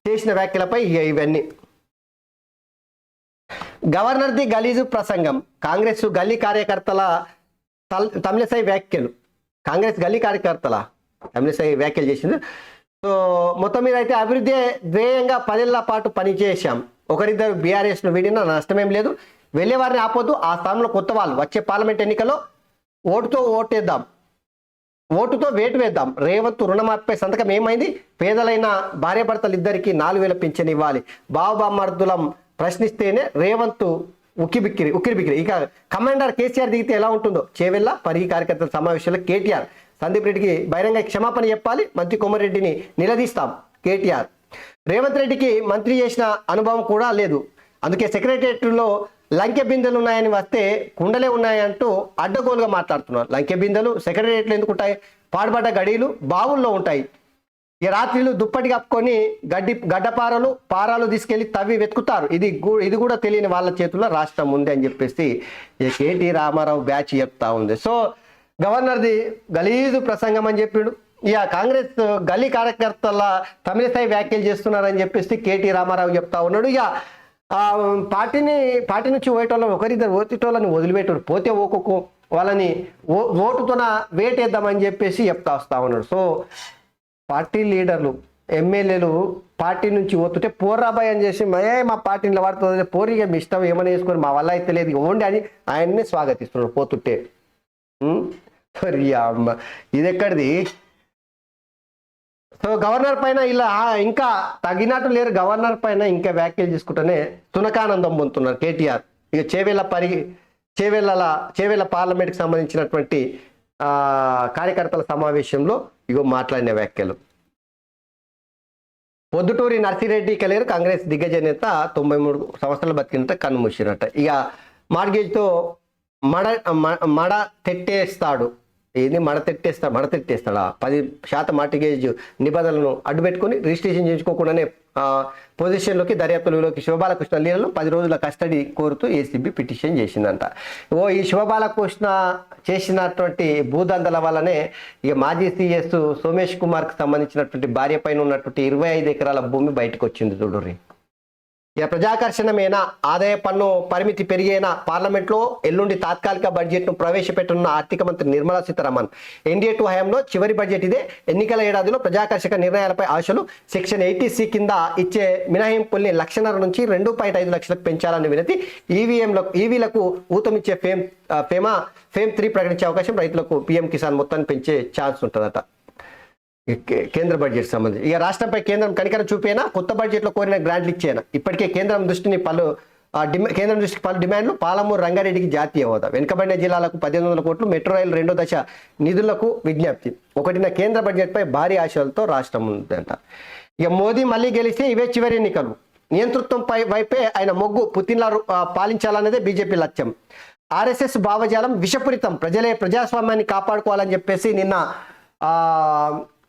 చేసిన వ్యాఖ్యలపై ఇవన్నీ. గవర్నర్ది గలీజు ప్రసంగం. కాంగ్రెస్ గల్లీ కార్యకర్తల తమిళసై వ్యాఖ్యలు. కాంగ్రెస్ గల్లీ కార్యకర్తల తమిళసై వ్యాఖ్యలు చేసింది. సో మొత్తం మీద అయితే అభివృద్ధి ధ్యేయంగా 10 ఏళ్ల పాటు పనిచేశాం. ఒకరిద్దరు బీఆర్ఎస్ను వీడినా నష్టమేం లేదు. వెళ్ళే వారిని ఆపొద్దు. ఆ స్థానంలో కొత్త వాళ్ళు వచ్చే పార్లమెంట్ ఎన్నికల్లో ఓటుతో వేటు వేద్దాం. రేవంత్ రుణమాఫీపై సంతకం ఏమైంది? పేదలైన భార్యాభర్తలు ఇద్దరికి 4,000 పింఛన్ ఇవ్వాలి. బావబామర్దులం ప్రశ్నిస్తేనే రేవంత్ ఉక్కిరిబిక్కిరి. ఇక కమాండర్ కేసీఆర్ దిగితే ఎలా ఉంటుందో. చేవెళ్ళ పరిగి కార్యకర్తల సమావేశంలో కేటీఆర్. సందీప్ రెడ్డికి బహిరంగ క్షమాపణ చెప్పాలి. మంత్రి కోమరెడ్డిని నిలదీస్తాం కేటీఆర్. రేవంత్ రెడ్డికి మంత్రి చేసిన అనుభవం కూడా లేదు. అందుకే సెక్రటరియట్లో లంకె బిందెలు ఉన్నాయని వస్తే కుండలే ఉన్నాయంటూ అడ్డగోలుగా మాట్లాడుతున్నారు. లంకె బిందెలు సెక్రటరియట్లో ఎందుకు ఉంటాయి? పాడుబడ్డ గడీలు బావుల్లో ఉంటాయి. ఈ రాత్రిలు దుప్పటి కప్పుకొని పారాలు తీసుకెళ్లి తవ్వి వెతుకుతారు. ఇది కూడా తెలియని వాళ్ళ చేతుల్లో రాష్ట్రం ఉంది అని చెప్పేసి కేటీ రామారావు బ్యాచ్ చెప్తా ఉంది. సో గవర్నర్ది గలీజు ప్రసంగం అని చెప్పిండు. ఇక కాంగ్రెస్ గల్లీ కార్యకర్తల తమిళస్థాయి వ్యాఖ్యలు చేస్తున్నారని చెప్పేసి కేటీ రామారావు చెప్తా ఉన్నాడు. ఇక పార్టీ నుంచి పోయేటోళ్ళని ఒకరిద్దరు ఓటిటోళ్ళని వదిలిపెట్టాడు. పోతే ఒక్కొక్క వాళ్ళని ఓటుతోన వేటేద్దామని చెప్పేసి చెప్తా వస్తా ఉన్నాడు. సో పార్టీ లీడర్లు ఎమ్మెల్యేలు పార్టీ నుంచి పోతుంటే పోర్రాబాయ్ అని చేసి మా పార్టీలో వాడుతుంది పోరిగా మీ ఇష్టం ఏమైనా వేసుకొని మా వల్ల అయితే లేదు ఓండి అని ఆయన్ని స్వాగతిస్తున్నాడు పోతుంటే. అమ్మ ఇది ఎక్కడిది? సో గవర్నర్ పైన ఇలా ఇంకా తగినట్టు లేరు. గవర్నర్ పైన ఇంకా వ్యాఖ్యలు చేసుకుంటూనే తునకానందం పొందుతున్నారు కేటీఆర్. ఇక చేవెళ్ళ పార్లమెంట్కి సంబంధించినటువంటి కార్యకర్తల సమావేశంలో ఇగో మాట్లాడిన వ్యాఖ్యలు. పొద్దుటూరి నర్సిరెడ్డి కలేరు కాంగ్రెస్ దిగ్గజ నేత 93 సంవత్సరాలు బతికినట్ట కన్నుమూసినట్ట. ఇక మార్గేజ్తో మడ తెట్టేస్తాడు. ఏంది మడ తెట్టేస్తాడా? 10% మార్టిగేజ్ నిబంధనలను అడ్డుపెట్టుకుని రిజిస్ట్రేషన్ చేయించుకోకుండానే పొజిషన్లోకి దర్యాప్తులోకి శివబాలకృష్ణ లీలలో 10 రోజుల కస్టడీ కోరుతూ ఏసీబీ పిటిషన్ చేసిందంట. ఈ శివబాలకృష్ణ చేసినటువంటి భూదందల వల్లనే ఇక మాజీ సీఎస్ సోమేష్ కుమార్కి సంబంధించినటువంటి భార్య పైన ఉన్నటువంటి 25 ఎకరాల భూమి బయటకు వచ్చింది చూడుర్రి. ఇక ప్రజాకర్షణమేనా? ఆదాయ పన్ను పరిమితి పెరిగేనా? పార్లమెంట్లో ఎల్లుండి తాత్కాలిక బడ్జెట్ను ప్రవేశపెట్టనున్న ఆర్థిక మంత్రి నిర్మలా సీతారామన్. ఎన్డీఏ 2 హయాంలో చివరి బడ్జెట్ ఇదే. ఎన్నికల ఏడాదిలో ప్రజాకర్షక నిర్ణయాలపై ఆశలు. సెక్షన్ 80C కింద ఇచ్చే మినహాయింపుల్ని 1,50,000 నుంచి 2.5 లక్షలకు పెంచాలని వినతి. ఈవీలకు ఊతమిచ్చే ఫేమ్ 3 ప్రకటించే అవకాశం. రైతులకు పీఎం కిసాన్ మొత్తాన్ని పెంచే ఛాన్స్ ఉంటుందట. కేంద్ర బడ్జెట్ సంబంధించి ఇక రాష్ట్రంపై కేంద్రం కనికరం చూపేనా? కొత్త బడ్జెట్లో కోరిన గ్రాంట్లు ఇచ్చేనా? ఇప్పటికే కేంద్రం దృష్టిని కేంద్రం దృష్టికి పలు డిమాండ్లు. పాలమూరు రంగారెడ్డికి జాతీయ హోదా, వెనుకబడిన జిల్లాలకు 1800 కోట్లు, మెట్రో రైలు 2వ దశ నిధులకు విజ్ఞప్తి. ఒకటిన కేంద్ర బడ్జెట్పై భారీ ఆశలతో రాష్ట్రం ఉందంట. ఇక మోదీ మళ్ళీ గెలిస్తే ఇవే చివరి ఎన్నికలు. నియంతృత్వం వైపే ఆయన మొగ్గు. పుతిన్లా పాలించాలన్నదే బీజేపీ లక్ష్యం. ఆర్ఎస్ఎస్ భావజాలం విషపూరితం. ప్రజలే ప్రజాస్వామ్యాన్ని కాపాడుకోవాలని చెప్పేసి నిన్న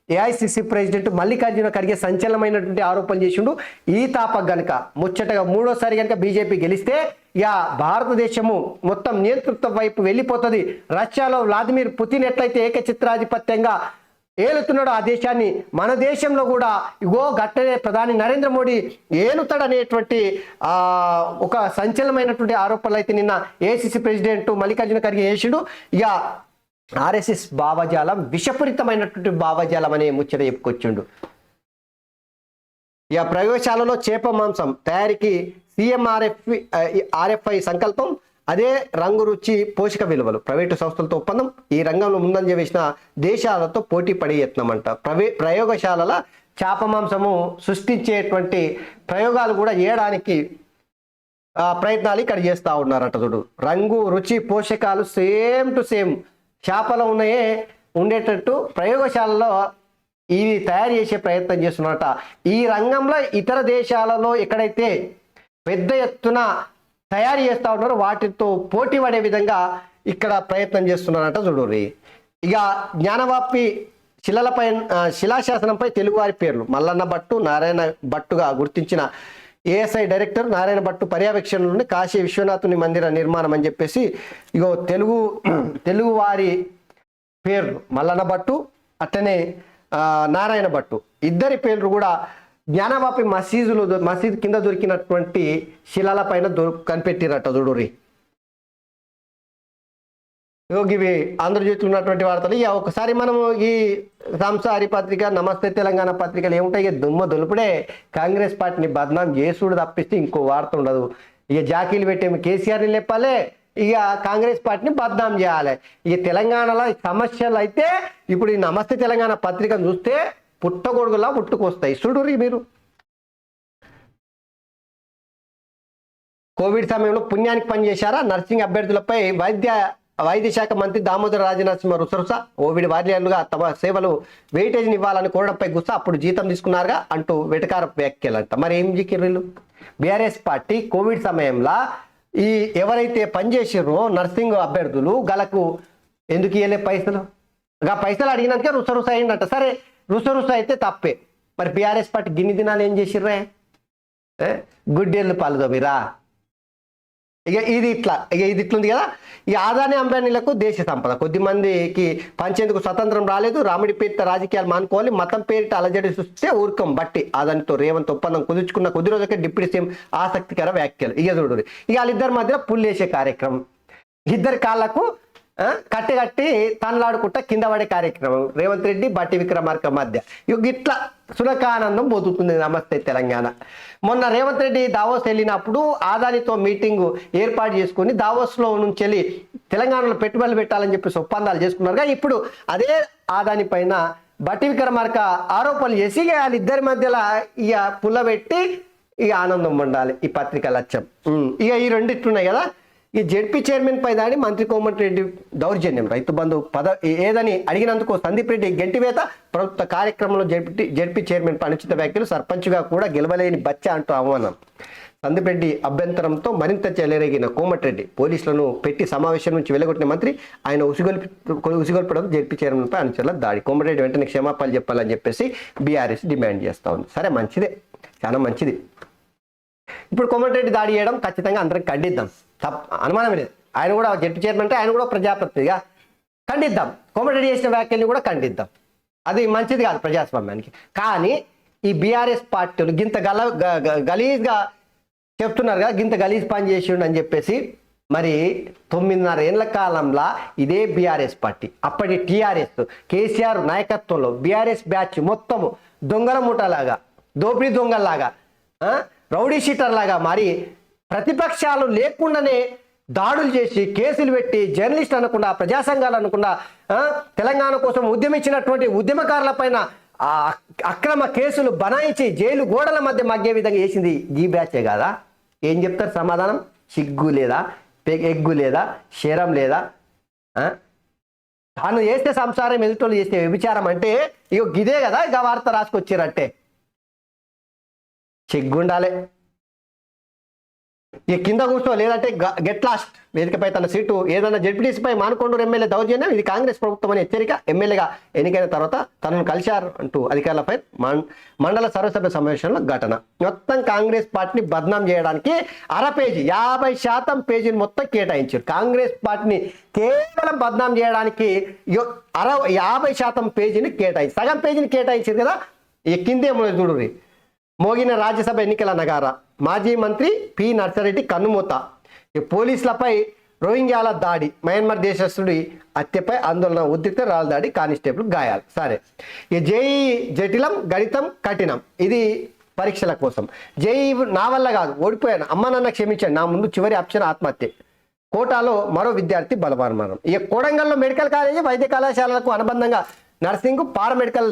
ఏఐసిసి ప్రెసిడెంట్ మల్లికార్జున ఖర్గే సంచలనమైనటువంటి ఆరోపణలు చేసిండు. ఈ తాపక్ గనుక ముచ్చటగా మూడోసారి కనుక బీజేపీ గెలిస్తే ఇక భారతదేశము మొత్తం నియంతృత్వం వైపు వెళ్ళిపోతుంది. రష్యాలో వ్లాదిమిర్ పుతిన్ ఎట్లయితే ఏకచిత్రాధిపత్యంగా ఏలుతున్నాడు ఆ దేశాన్ని, మన దేశంలో కూడా ఇగో గట్టనే ప్రధాని నరేంద్ర మోడీ ఏలుతాడనేటువంటి ఒక సంచలనమైనటువంటి ఆరోపణలు అయితే నిన్న ఏఐసిసి ప్రెసిడెంట్ మల్లికార్జున ఖర్గే చేసిండు. ఇక ఆర్ఎస్ఎస్ భావజాలం విషపూరితమైనటువంటి భావజాలం అనే ముచ్చట చెప్పుకొచ్చిండు. ఇక ప్రయోగశాలలో చేప మాంసం తయారీకి ఆర్ఎఫ్ఐ సంకల్పం. అదే రంగు, రుచి, పోషక విలువలు. ప్రైవేటు సంస్థలతో ఒప్పందం. ఈ రంగంలో ముందంజ వేసిన దేశాలతో పోటీ పడే యత్నం అంట. ప్రయోగశాలల చేప మాంసము సృష్టించేటువంటి ప్రయోగాలు కూడా చేయడానికి ప్రయత్నాలు ఇక్కడ చేస్తూ ఉన్నారట. చూడు, రంగు, రుచి, పోషకాలు సేమ్ టు సేమ్ చేపలో ఉన్నాయే ఉండేటట్టు ప్రయోగశాలలో ఇవి తయారు చేసే ప్రయత్నం చేస్తున్నారట. ఈ రంగంలో ఇతర దేశాలలో ఎక్కడైతే పెద్ద ఎత్తున తయారు చేస్తూ ఉన్నారో వాటితో పోటీ పడే విధంగా ఇక్కడ ప్రయత్నం చేస్తున్నారట. చూడుర్రి. ఇక జ్ఞానవాపి శిలాశాసనంపై తెలుగువారి పేర్లు. మల్లన్న భట్టు, నారాయణ భట్టుగా గుర్తించిన ఏఎస్ఐ డైరెక్టర్ నారాయణ భట్టు పర్యవేక్షణలోని కాశీ విశ్వనాథుని మందిర నిర్మాణం అని చెప్పేసి ఇగో తెలుగు వారి పేర్లు మల్లన్న భట్టు అట్టనే నారాయణ భట్టు ఇద్దరి పేర్లు కూడా జ్ఞానవాపి మసీద్ కింద దొరికినటువంటి శిలల పైన కనిపెట్టిరట. చూడుర్రి. ఇవి ఆంధ్రజ్యోతిలో ఉన్నటువంటి వార్తలు. ఇక ఒకసారి మనం ఈ సంసారి పత్రిక, నమస్తే తెలంగాణ పత్రికలు ఏముంటాయి, ఇక దుమ్మ దులుపుడే కాంగ్రెస్ పార్టీని బద్నాం చేసుడు తప్పిస్తే ఇంకో వార్త ఉండదు. ఇక జాకీలు పెట్టేమి కేసీఆర్ని లేపాలి, ఇక కాంగ్రెస్ పార్టీని బద్నాం చేయాలి. ఇక తెలంగాణలో సమస్యలు అయితే ఇప్పుడు ఈ నమస్తే తెలంగాణ పత్రికను చూస్తే పుట్టగొడుగులా పుట్టుకొస్తాయి. చూడుర్రి మీరు. కోవిడ్ సమయంలో పుణ్యానికి పనిచేశారా? నర్సింగ్ అభ్యర్థులపై వైద్య శాఖ మంత్రి దామోదర రాజనరసింహ రుసరుస. కోవిడ్ వారియర్లుగా తమ సేవలు వెయిటేజ్ని ఇవ్వాలని కోరడంపై గుస్సా. అప్పుడు జీతం తీసుకున్నారుగా అంటూ వెటకార వ్యాఖ్యలంట. మరి ఏం జిక్కిర్రు? బీఆర్ఎస్ పార్టీ కోవిడ్ సమయంలో ఈ ఎవరైతే పనిచేసారో నర్సింగ్ అభ్యర్థులు గలకు ఎందుకు ఇవ్వలే పైసలు? పైసలు అడిగినందుకే రుసరుస అయిందంట. సరే, రుసరుస అయితే తప్పే. మరి బీఆర్ఎస్ పార్టీ గిన్ని దినాలు ఏం చేసిర్రే? గుడ్డేళ్ళు పాలుదో మీరా? ఇక ఇది ఇట్లుంది కదా. ఈ ఆదాని అంబానీలకు దేశ సంపద. కొద్ది మందికి పంచేందుకు స్వతంత్రం రాలేదు. రాముడి పేరిట రాజకీయాలు మానుకోవాలి. మతం పేరిట అలజడి చూస్తే ఊరుకం బట్టి ఆదానితో రేవంత్ ఒప్పందం కుదుర్చుకున్న కొద్ది రోజులకే డిప్యూటీ సీఎం ఆసక్తికర వ్యాఖ్యలు. ఇక చూడు, ఇక వాళ్ళిద్దరి మధ్యలో పుల్లేసే కార్యక్రమం. ఇద్దరి కాళ్లకు కట్టి తనలాడుకుంటా కింద పడే కార్యక్రమం రేవంత్ రెడ్డి బట్టి విక్రమార్క మధ్య. ఇట్లా సునకానందం పోతుంది నమస్తే తెలంగాణ. మొన్న రేవంత్ రెడ్డి దావోస్ వెళ్ళినప్పుడు ఆదానితో మీటింగ్ ఏర్పాటు చేసుకుని దావోస్లో నుంచి వెళ్ళి తెలంగాణలో పెట్టుబడులు పెట్టాలని చెప్పేసి ఒప్పందాలు చేసుకున్నారుగా. ఇప్పుడు అదే ఆదాని పైన బట్టి విక్రమార్క ఆరోపణలు చేసి వాళ్ళిద్దరి మధ్యలో ఇక పుల్లబెట్టి ఇక ఆనందం ఉండాలి ఈ పత్రిక లక్ష్యం. ఇక ఈ రెండిట్లున్నాయి కదా. ఈ జెడ్పీ చైర్మన్ పై దాడి మంత్రి కోమటిరెడ్డి దౌర్జన్యం. రైతు బంధు ఏదని అడిగినందుకు సందీప్ రెడ్డి గెంటివేత. ప్రభుత్వ కార్యక్రమంలో జెడ్పీ చైర్మన్ పై అనుచిత వ్యాఖ్యలు. సర్పంచ్గా కూడా గెలవలేని బచ్చా అంటూ అవమానం. సందీప్ రెడ్డి అభ్యంతరంతో మరింత చెలరేగిన కోమటిరెడ్డి పోలీసులను పెట్టి సమావేశం నుంచి వెళ్లగొట్టిన మంత్రి ఆయన ఉసిగొల్పడం జెడ్పీ చైర్మన్ పై అనుచరుల దాడి. కోమటిరెడ్డి వెంటనే క్షమాపణలు చెప్పాలని చెప్పేసి బీఆర్ఎస్ డిమాండ్ చేస్తా ఉంది. సరే, మంచిదే, చాలా మంచిది. ఇప్పుడు కోమటిరెడ్డి దాడి చేయడం ఖచ్చితంగా అందరికి ఖండిద్దాం, అనుమానం లేదు. ఆయన కూడా జెడ్పీ చైర్మన్ అంటే ఆయన కూడా ప్రజాప్రతినిధిగా ఖండిద్దాం. కోమటిరెడ్డి చేసిన వ్యాఖ్యల్ని కూడా ఖండిద్దాం. అది మంచిది కాదు ప్రజాస్వామ్యానికి. కానీ ఈ బీఆర్ఎస్ పార్టీలు గింత గలీజ్గా చెప్తున్నారు కదా, గింత గలీజ్ పని చేసిండు అని చెప్పేసి. మరి 9.5 ఏళ్ల కాలంలో ఇదే బీఆర్ఎస్ పార్టీ, అప్పటి టీఆర్ఎస్ కేసీఆర్ నాయకత్వంలో బీఆర్ఎస్ బ్యాచ్ మొత్తము దొంగల ముఠాలాగా, దోపిడీ దొంగల్లాగా, రౌడీ షీటర్ లాగా మరి ప్రతిపక్షాలు లేకుండానే దాడులు చేసి కేసులు పెట్టి జర్నలిస్ట్ అనకుండా, ప్రజా సంఘాలు అనకుండా, తెలంగాణ కోసం ఉద్యమించినటువంటి ఉద్యమకారుల పైన అక్రమ కేసులు బనాయించి జైలు గోడల మధ్య మగ్గే విధంగా చేసింది ఈ బ్యాచే కాదా? ఏం చెప్తారు సమాధానం? సిగ్గు లేదా, ఎగ్గు లేదా, శరం లేదా? తాను చేస్తే సంసారం, ఎదుటోళ్ళు చేస్తే వ్యభిచారం అంటే ఇక గిదే కదా ఇక వార్త రాసుకొచ్చారంటే. సిగ్గుండాలి. ఇక కింద కూర్చో, లేదంటే గెట్ లాస్ట్. వేదికపై తన సీటు ఏదైనా జడ్పీటీసీపై మానకొండూరు ఎమ్మెల్యే దౌర్జన్యం, ఇది కాంగ్రెస్ ప్రభుత్వం అని హెచ్చరిక. ఎమ్మెల్యేగా ఎన్నికైన తర్వాత తనను కలిశారు అంటూ అధికారులపై మండల సర్వసభ్య సమావేశంలో ఘటన. మొత్తం కాంగ్రెస్ పార్టీని బద్నాం చేయడానికి అర పేజీ 50% పేజీని మొత్తం కేటాయించారు. కాంగ్రెస్ పార్టీని కేవలం బద్నాం చేయడానికి 50% పేజీని కేటాయించి, సగం పేజీని కేటాయించారు కదా. ఈ కిందే చూడుర్రి. మోగిన రాజ్యసభ ఎన్నికల నగార, మాజీ మంత్రి పి నర్సారెడ్డి కన్నుమూత, పోలీసులపై రోహింగ్యాల దాడి, మయన్మార్ దేశస్థుడి హత్యపై ఆందోళన, ఉద్రిక్త రాళ్ళ దాడి, కానిస్టేబుల్ గాయాలు. సరే, ఈ జేఈ జటిలం, గణితం కఠినం. ఇది పరీక్షల కోసం. జేఈ నా వల్ల కాదు, ఓడిపోయాను, అమ్మ నాన్న క్షమించండి, నా ముందు చివరి ఆప్షన్ ఆత్మహత్య. కోటాలో మరో విద్యార్థి బలవన్మరణం. ఇక కొడంగల్లో మెడికల్ కాలేజీ, వైద్య కళాశాలలకు అనుబంధంగా నర్సింగ్, పారామెడికల్,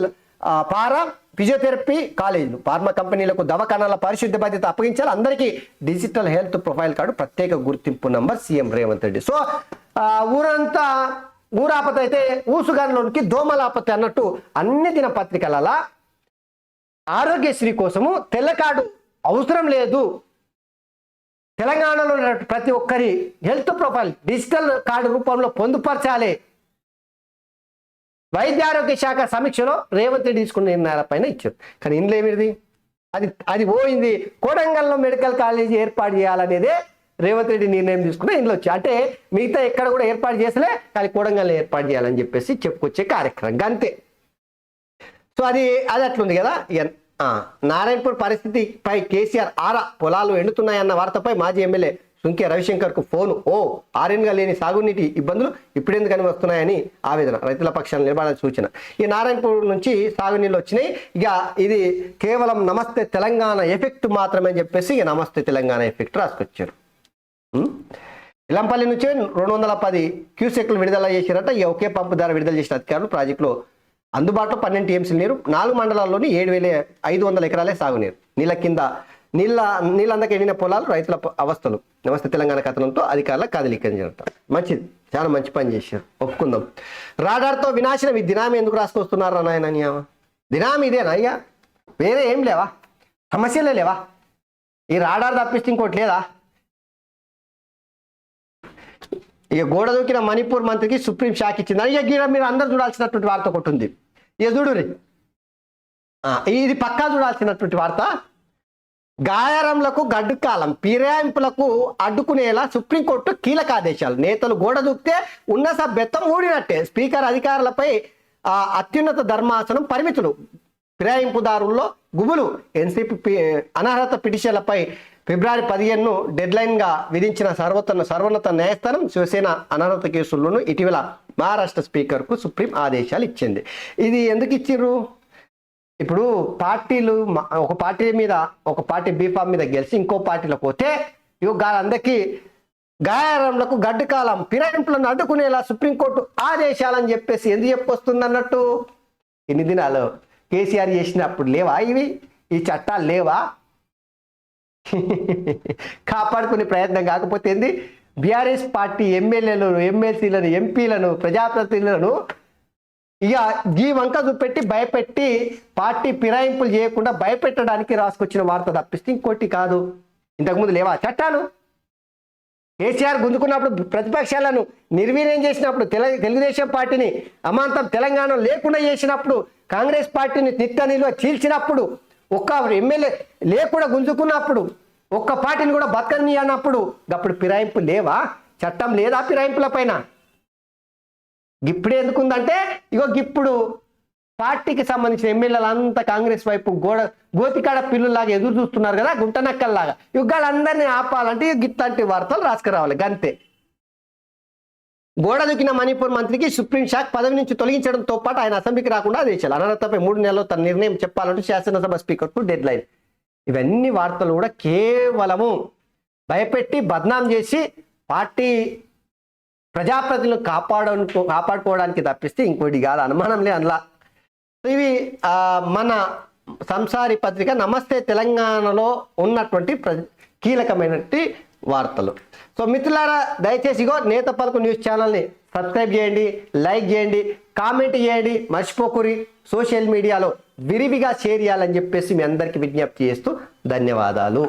పారా ఫిజియోథెరపీ కాలేజీలు, ఫార్మా కంపెనీలకు దవాఖానాల పారిశుద్ధ్య బాధ్యత అప్పగించాలి. అందరికీ డిజిటల్ హెల్త్ ప్రొఫైల్ కార్డు, ప్రత్యేక గుర్తింపు number CM Revanth Reddy. So ఊరంతా ఊరాపత అయితే ఊసుగానిలోనికి దోమలాపత అన్నట్టు అన్ని దినపత్రికల ఆరోగ్యశ్రీ కోసము తెల్ల కార్డు అవసరం లేదు, తెలంగాణలో ప్రతి ఒక్కరి హెల్త్ ప్రొఫైల్ డిజిటల్ కార్డు రూపంలో పొందుపరచాలి. వైద్య ఆరోగ్య శాఖ సమీక్షలో రేవంత్ రెడ్డి తీసుకున్న నిర్ణయాలపైన ఇచ్చారు. కానీ ఇందులో ఏమిది, అది పోయింది. కోడంగల్లో మెడికల్ కాలేజీ ఏర్పాటు చేయాలనేదే రేవంత్ రెడ్డి నిర్ణయం తీసుకున్న ఇందులో వచ్చి, అంటే మిగతా ఎక్కడ కూడా ఏర్పాటు చేసలే, కానీ కోడంగల్లో ఏర్పాటు చేయాలని చెప్పేసి చెప్పుకొచ్చే కార్యక్రమం అంతే. సో అది అట్లుంది కదా. నారాయణపూర్ పరిస్థితిపై కేసీఆర్ ఆరా, పొలాలు ఎండుతున్నాయన్న వార్తపై మాజీ ఎమ్మెల్యే సుంకే రవిశంకర్కు ఫోను. ఆరేనుగా లేని సాగునీటి ఇబ్బందులు ఇప్పుడెందుకని వస్తున్నాయని ఆవేదన, రైతుల పక్షాన్ని నిలబడాలని సూచన. ఈ నారాయణపూర్ నుంచి సాగునీళ్ళు వచ్చినాయి. ఇక ఇది కేవలం నమస్తే తెలంగాణ ఎఫెక్ట్ మాత్రమే అని చెప్పేసి ఇక నమస్తే తెలంగాణ ఎఫెక్ట్ రాసుకొచ్చారు. ఇలంపల్లి నుంచి 210 క్యూసెక్లు విడుదల చేశారట. ఇక ఒకే పంపు ధర విడుదల చేసిన అధికారులు. ప్రాజెక్టులో అందుబాటులో 12 టీఎంసీల నీరు, 4 మండలాల్లోని 7,500 ఎకరాలే సాగునీరు. నీళ్ళందక ఎండిన పొలాలు, రైతుల అవస్థలు. నమస్తే తెలంగాణ కథనంతో అధికారుల కదిలించారట. మంచిది, చాలా మంచి పని చేశారు, ఒప్పుకుందాం. రాడార్తో వినాశనం. ఈ దినామి ఎందుకు రాసుకొస్తున్నారా నాయన? దినామి ఇదేనా? ఇక వేరే ఏం లేవా, సమస్యలే లేవా? ఈ రాడార్ తప్పిస్తే ఇంకోటి లేదా? ఇక గోడ దూకిన మణిపూర్ మంత్రికి సుప్రీం షాక్ ఇచ్చింది. ఇక గీడ మీరు అందరు చూడాల్సినటువంటి వార్త ఒకటి ఉంది. ఇక చూడురి, ఇది పక్కా చూడాల్సినటువంటి వార్త. గాయారంలకు గడ్డు కాలం, ఫిరాయింపులకు అడ్డుకునేలా సుప్రీంకోర్టు కీలక ఆదేశాలు. నేతలు గోడ దూకితే ఉన్న సభ్యత్వం ఊడినట్టే. స్పీకర్ అధికారులపై అత్యున్నత ధర్మాసనం పరిమితులు. ఫిరాయింపుదారుల్లో గుబులు. ఎన్సీపీ అనర్హత పిటిషన్లపై ఫిబ్రవరి 15 డెడ్లైన్గా విధించిన సర్వోన్నత న్యాయస్థానం శివసేన అనర్హత కేసుల్లోనూ ఇటీవల మహారాష్ట్ర స్పీకర్కు సుప్రీం ఆదేశాలు ఇచ్చింది. ఇది ఎందుకు ఇచ్చిర్రు? ఇప్పుడు పార్టీలు ఒక పార్టీ మీద, ఒక పార్టీ బీఫామ్ మీద గెలిచి ఇంకో పార్టీలోకి పోతే అందరికీ గాయారంలకు గడ్డు కాలం, ఫిరాయింపులను అడ్డుకునేలా సుప్రీంకోర్టు ఆదేశాలని చెప్పేసి ఎందుకు చెప్పొస్తుంది అన్నట్టు. ఇన్ని దినాలు కేసీఆర్ చేసినప్పుడు లేవా ఇవి? ఈ చట్టాలు లేవా? కాపాడుకునే ప్రయత్నం కాకపోతే ఏంది? బీఆర్ఎస్ పార్టీ ఎమ్మెల్యేలను, ఎమ్మెల్సీలను, ఎంపీలను, ప్రజాప్రతినిధులను ఇక ఈ వంక చూపెట్టి భయపెట్టి పార్టీ ఫిరాయింపులు చేయకుండా భయపెట్టడానికి రాసుకొచ్చిన వార్త తప్పిస్తే ఇంకోటి కాదు. ఇంతకుముందు లేవా చట్టాలు? కేసీఆర్ గుంజుకున్నప్పుడు, ప్రతిపక్షాలను నిర్వీర్యం చేసినప్పుడు, తెలుగుదేశం పార్టీని అమాంతం తెలంగాణ లేకుండా చేసినప్పుడు, కాంగ్రెస్ పార్టీని తిట్ట నిలువ చీల్చినప్పుడు, ఒక్క ఎమ్మెల్యే లేకుండా గుంజుకున్నప్పుడు, ఒక్క పార్టీని కూడా బతకని అన్నప్పుడు అప్పుడు ఫిరాయింపు లేవా? చట్టం లేదా ఫిరాయింపుల పైన? ఇప్పుడే ఎందుకుందంటే ఇప్పుడు పార్టీకి సంబంధించిన ఎమ్మెల్యేలు అంతా కాంగ్రెస్ వైపు గోతికాడ పిల్లులాగా ఎదురు చూస్తున్నారు కదా, గుంటనక్కల్లాగా. యుగాలందరినీ ఆపాలంటే గిట్లాంటి వార్తలు రాసుకురావాలి గంతే. గోడ దూకిన మణిపూర్ మంత్రికి సుప్రీం షాక్, పదవి నుంచి తొలగించడంతో పాటు ఆయన అసెంబ్లీకి రాకుండా ఆదేశాలు. అనర్హతపై 3 నెలల్లో తన నిర్ణయం చెప్పాలంటూ శాసనసభ స్పీకర్కు డెడ్ లైన్. ఇవన్నీ వార్తలు కూడా కేవలము భయపెట్టి బద్నాం చేసి పార్టీ ప్రజాప్రతినిధులను కాపాడుకోవడానికి తప్పిస్తే ఇంకోటి కాదు, అనుమానం లే అందులో. ఇవి మన సంసారి పత్రిక నమస్తే తెలంగాణలో ఉన్నటువంటి కీలకమైనటువంటి వార్తలు. సో మిత్రులారా, దయచేసి ఇగో నేత పలుకు న్యూస్ ఛానల్ని సబ్స్క్రైబ్ చేయండి, లైక్ చేయండి, కామెంట్ చేయండి, మర్చిపోకురి. సోషల్ మీడియాలో విరివిగా షేర్ చేయాలని చెప్పేసి మీ అందరికీ విజ్ఞప్తి చేస్తూ ధన్యవాదాలు.